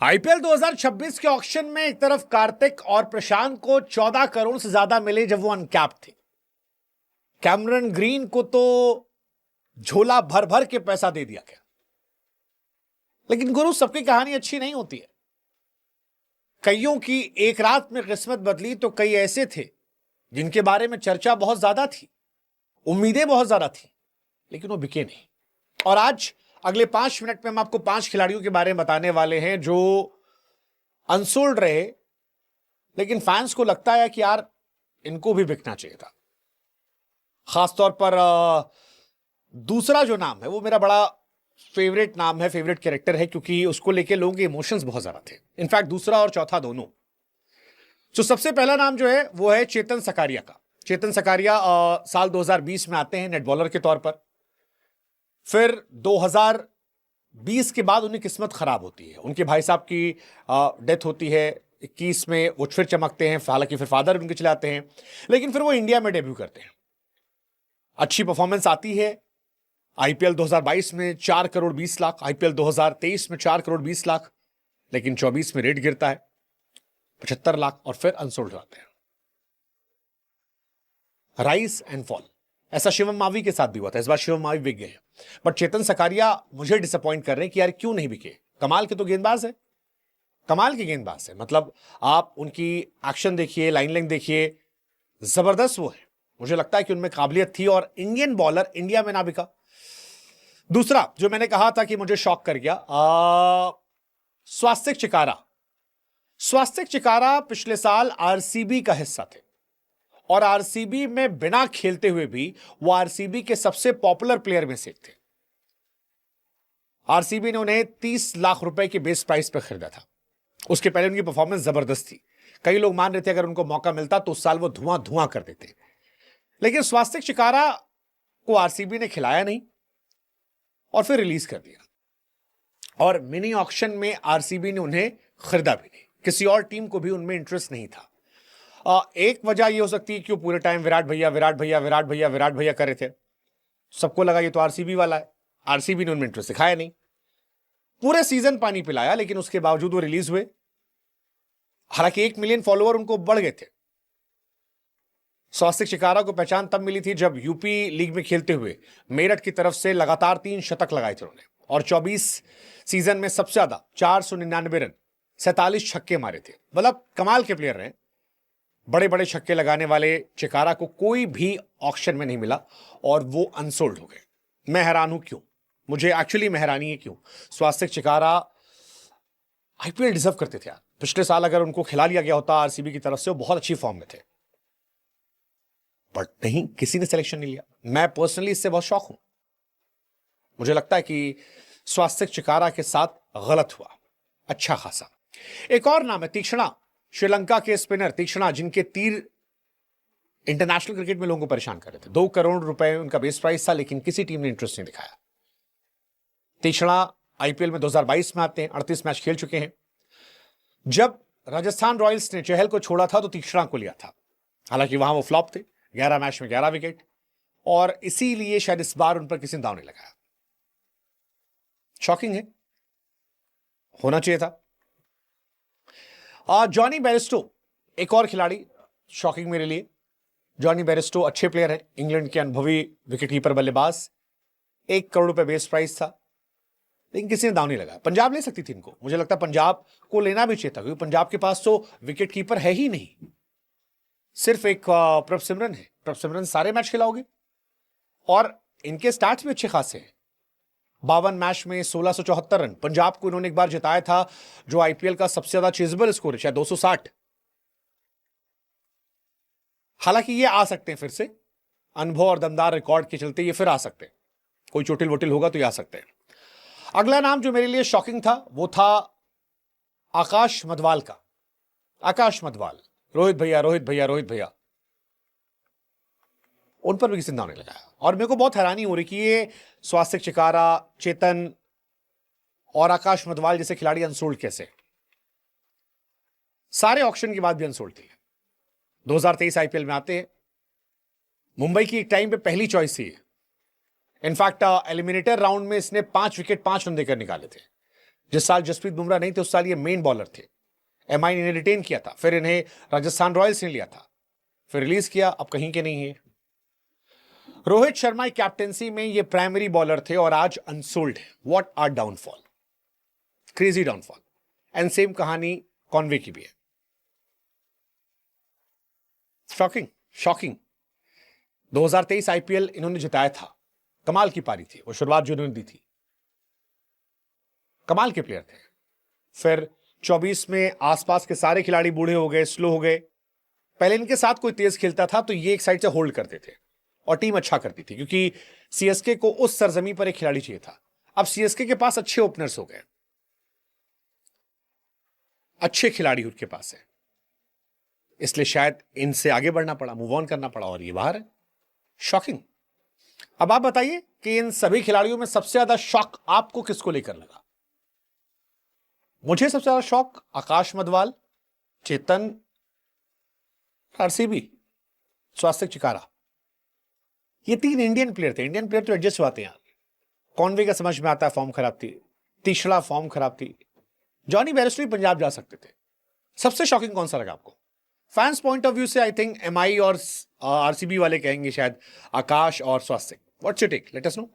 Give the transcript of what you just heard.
IPL 2026 के auction में एक तरफ कार्तिक और प्रशांत को 14 करोड़ से ज्यादा मिले जब वो अनकैप थे। कैमरन ग्रीन को तो झोला भर भर के पैसा दे दिया गया। लेकिन गुरु, सबकी कहानी अच्छी नहीं होती है। कईयों की एक रात में किस्मत बदली तो कई ऐसे थे जिनके बारे में चर्चा बहुत ज्यादा थी, उम्मीदें बहुत ज्यादा थी, लेकिन वो बिके नहीं। और आज अगले 5 मिनट में हम आपको 5 खिलाड़ियों के बारे में बताने वाले हैं जो अनसोल्ड रहे, लेकिन फैंस को लगता है कि यार इनको भी बिकना चाहिए था। खासतौर पर दूसरा जो नाम है वो मेरा बड़ा फेवरेट नाम है, फेवरेट कैरेक्टर है, क्योंकि उसको लेके लोगों के इमोशंस बहुत ज्यादा थे। इनफैक्ट दूसरा और चौथा दोनों। तो सबसे पहला नाम जो है वो है चेतन सकारिया का। चेतन सकारिया साल 2020 में आते हैं नेट बॉलर के तौर पर। फिर 2020 के बाद उनकी किस्मत खराब होती है। उनके भाई साहब की डेथ होती है। 21 में वो फिर चमकते हैं, हालांकि फिर फादर उनके चलाते हैं, लेकिन फिर वो इंडिया में डेब्यू करते हैं। अच्छी परफॉर्मेंस आती है। आईपीएल 2022 में 4 करोड़ 20 लाख, आईपीएल 2023 में 4 करोड़ 20 लाख, लेकिन 24 में रेट गिरता है 75 लाख और फिर अनसोल्ड जाते हैं। Rise and fall. ऐसा शिवम मावी के साथ भी हुआ था। इस बार शिवम मावी बिक गए हैं, बट चेतन सकारिया मुझे डिसअपॉइंट कर रहे हैं कि यार क्यों नहीं बिके। कमाल के तो गेंदबाज है, कमाल के गेंदबाज है। मतलब आप उनकी एक्शन देखिए, लाइन लेंथ देखिए, जबरदस्त वो है। मुझे लगता है कि उनमें काबिलियत थी और इंडियन बॉलर इंडिया में ना बिका। दूसरा जो मैंने कहा था कि मुझे शॉक कर गया, स्वास्तिक चिकारा। स्वास्तिक चिकारा पिछले साल आरसीबी का हिस्सा थे और आरसीबी में बिना खेलते हुए भी वो आरसीबी के सबसे पॉपुलर प्लेयर में से थे। आरसीबी ने उन्हें 30 लाख रुपए के बेस प्राइस पर खरीदा था। उसके पहले उनकी परफॉर्मेंस जबरदस्त थी। कई लोग मान रहे थे अगर उनको मौका मिलता तो उस साल वो धुआं धुआं कर देते, लेकिन स्वास्तिक चिकारा को आरसीबी ने खिलाया नहीं और फिर रिलीज कर दिया। और मिनी ऑक्शन में आरसीबी ने उन्हें खरीदा भी नहीं। किसी और टीम को भी उनमें इंटरेस्ट नहीं था। एक वजह यह हो सकती है कि वो पूरे टाइम विराट भैया विराट भैया विराट भैया विराट भैया कर रहे थे। सबको लगा ये तो आरसीबी वाला है। आरसीबी ने उनमें इंटरेस्ट दिखाया नहीं। पूरे सीजन पानी पिलाया, लेकिन उसके बावजूद वो रिलीज हुए। हालांकि 1 मिलियन फॉलोअर उनको बढ़ गए थे। स्वास्तिक चिकारा को पहचान तब मिली थी जब यूपी लीग में खेलते हुए मेरठ की तरफ से लगातार 3 शतक लगाए थे उन्होंने, और 24 सीजन में सबसे ज्यादा 499 रन, 47 छक्के मारे थे। मतलब कमाल के प्लेयर रहे। बड़े बड़े छक्के लगाने वाले चिकारा को कोई भी ऑक्शन में नहीं मिला और वो अनसोल्ड हो गए। मैं हैरान हूं क्यों, मुझे एक्चुअली में हैरानी है क्यों। स्वास्तिक चिकारा आईपीएल डिजर्व करते थे यार। पिछले साल अगर उनको खिला लिया गया होता आरसीबी की तरफ से, वो बहुत अच्छी फॉर्म में थे, बट नहीं, किसी ने सिलेक्शन नहीं लिया। मैं पर्सनली इससे बहुत शॉक हूं। मुझे लगता है कि स्वास्तिक चिकारा के साथ गलत हुआ अच्छा खासा। एक और नाम है तीक्ष्णा, श्रीलंका के स्पिनर तीक्ष्णा, जिनके तीर इंटरनेशनल क्रिकेट में लोगों को परेशान कर रहे थे। 2 करोड़ रुपए उनका बेस प्राइस था, लेकिन किसी टीम ने इंटरेस्ट नहीं दिखाया। तीक्ष्णा आईपीएल में 2022 में आते हैं, 38 मैच खेल चुके हैं। जब राजस्थान रॉयल्स ने चहल को छोड़ा था तो तीक्ष्णा को लिया था। हालांकि वहां वो फ्लॉप थे, 11 मैच में 11 विकेट, और इसीलिए शायद इस बार उन पर किसी ने दांव नहीं लगाया। शॉकिंग है, होना चाहिए था। जॉनी बेयरस्टो एक और खिलाड़ी, शॉकिंग मेरे लिए। जॉनी बेयरस्टो अच्छे प्लेयर है, इंग्लैंड के अनुभवी विकेटकीपर बल्लेबाज। 1 करोड़ रुपए बेस प्राइस था, लेकिन किसी ने दांव नहीं लगाया। पंजाब ले सकती थी इनको। मुझे लगता है पंजाब को लेना भी चाहिए था, क्योंकि पंजाब के पास तो विकेटकीपर है ही नहीं, सिर्फ एक प्रभसिमरन है। प्रभसिमरन सारे मैच खिलाओगे, और इनके स्टार्ट्स भी अच्छे खासे हैं। 52 मैच में 1674 रन। पंजाब को इन्होंने एक बार जिताया था, जो आईपीएल का सबसे ज्यादा चेजेबल स्कोर है, शायद 260। हालांकि ये आ सकते हैं फिर से, अनुभव और दमदार रिकॉर्ड के चलते ये फिर आ सकते हैं। कोई चोटिल वोटिल होगा तो ये आ सकते हैं। अगला नाम जो मेरे लिए शॉकिंग था वो था आकाश मधवाल का। आकाश मधवाल, रोहित भैया रोहित भैया रोहित भैया, उन पर भी किसी ने दांव नहीं लगाया। और मेरे को बहुत हैरानी हो रही कि ये स्वास्तिक चिकारा, चेतन और आकाश मधवाल जैसे खिलाड़ी अनसोल्ड कैसे। सारे ऑक्शन के बाद भी अनसोल्ड थे। 2023 आईपीएल में आते हैं। मुंबई की एक टाइम पे पहली चॉइस थी। इनफैक्ट एलिमिनेटर राउंड में इसने 5 विकेट 5 रन देकर निकाले थे। जिस साल जसप्रीत बुमराह नहीं थे उस साल ये मेन बॉलर थे। एमआई ने इन्हें रिटेन किया था, फिर इन्हें राजस्थान रॉयल्स ने लिया था, फिर रिलीज किया, अब कहीं के नहीं है। रोहित शर्मा की कैप्टेंसी में ये प्राइमरी बॉलर थे और आज अनसोल्ड है। What are downfall, crazy downfall. And same कहानी कॉनवे की भी है। Shocking, shocking. 2023 आईपीएल इन्होंने जिताया था, कमाल की पारी थी वो, शुरुआत जो इन्होंने दी थी, कमाल के प्लेयर थे। फिर 24 में आसपास के सारे खिलाड़ी बूढ़े हो गए, स्लो हो गए। पहले इनके साथ कोई तेज खेलता था तो ये एक साइड से होल्ड करते थे और टीम अच्छा करती थी, क्योंकि सीएसके को उस सरजमी पर एक खिलाड़ी चाहिए था। अब सीएसके के पास अच्छे ओपनर्स हो गए, अच्छे खिलाड़ी उनके पास है, इसलिए शायद इनसे आगे बढ़ना पड़ा, मूव ऑन करना पड़ा और ये बाहर है। शॉकिंग। अब आप बताइए कि इन सभी खिलाड़ियों में सबसे ज्यादा शॉक आपको किसको लेकर लगा? मुझे सबसे ज्यादा शॉक आकाश मधवाल, चेतन, आरसीबी, स्वास्तिक चिकारा, ये 3 इंडियन प्लेयर थे। इंडियन प्लेयर तो एडजस्ट हुआते हैं। कॉनवे का समझ में आता है, फॉर्म खराब थी, तीसरा फॉर्म खराब थी, जॉनी बेयरस्टो भी पंजाब जा सकते थे। सबसे शॉकिंग कौन सा लगा आपको? फैंस पॉइंट ऑफ व्यू से आई थिंक एमआई और आरसीबी वाले कहेंगे शायद आकाश और Swastik. What's your take? Let us no.